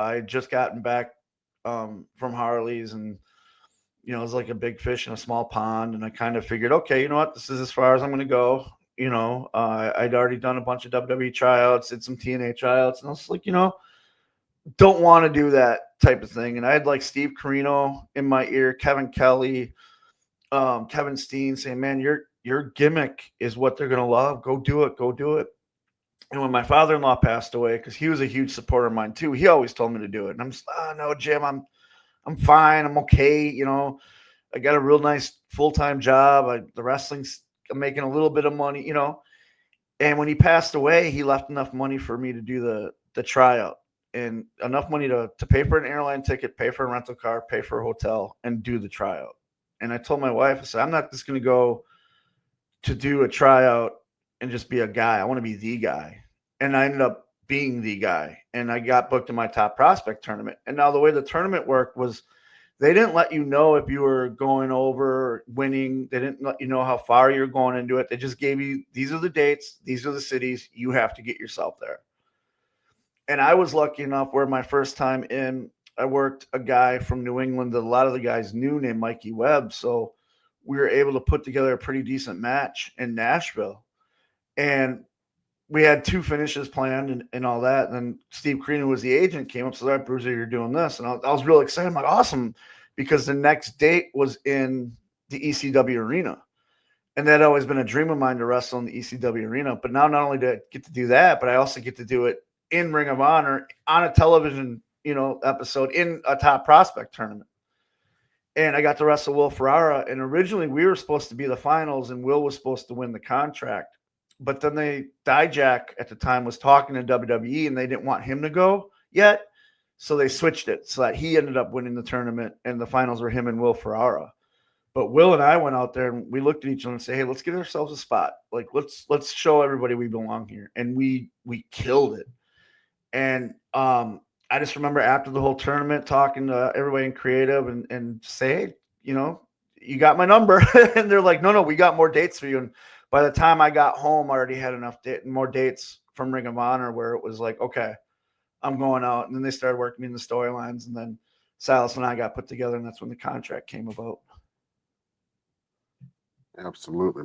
I had just gotten back from Harley's, and it was like a big fish in a small pond. And I kind of figured, okay, you know what, this is as far as I'm going to go. I'd already done a bunch of WWE tryouts, did some TNA tryouts, and I was like, don't want to do that type of thing. And I had like Steve Carino in my ear, Kevin Kelly, Kevin Steen saying, man, your gimmick is what they're going to love. Go do it. Go do it. And when my father-in-law passed away, because he was a huge supporter of mine too, he always told me to do it. And I'm just, no, Jim, I'm fine. I'm okay. I got a real nice full-time job. The wrestling's, I'm making a little bit of money, And when he passed away, he left enough money for me to do the tryout, and enough money to pay for an airline ticket, pay for a rental car, pay for a hotel, and do the tryout. And I told my wife, I said, I'm not just going to go to do a tryout and just be a guy. I want to be the guy. And I ended up being the guy. And I got booked in my top prospect tournament. And now the way the tournament worked was they didn't let you know if you were going over, winning. They didn't let you know how far you're going into it. They just gave you, these are the dates, these are the cities. You have to get yourself there. And I was lucky enough where my first time in, I worked a guy from New England that a lot of the guys knew named Mikey Webb. So we were able to put together a pretty decent match in Nashville. And we had 2 finishes planned and all that. And then Steve Carino was the agent, came up, said, all right, Bruiser, you're doing this. And I was really excited. I'm like, awesome. Because the next date was in the ECW arena. And that had always been a dream of mine to wrestle in the ECW arena. But now not only do I get to do that, but I also get to do it in Ring of Honor on a television, episode in a top prospect tournament. And I got to wrestle Will Ferrara. And originally we were supposed to be the finals and Will was supposed to win the contract. But then Dijak at the time was talking to WWE and they didn't want him to go yet. So they switched it so that he ended up winning the tournament and the finals were him and Will Ferrara. But Will and I went out there and we looked at each other and said, hey, let's get ourselves a spot. Like, let's show everybody we belong here. And we killed it. And I just remember after the whole tournament talking to everybody in creative and say, hey, you got my number. And they're like, no, we got more dates for you. And by the time I got home, I already had more dates from Ring of Honor where it was like, okay, I'm going out. And then they started working in the storylines. And then Silas and I got put together, and that's when the contract came about. Absolutely.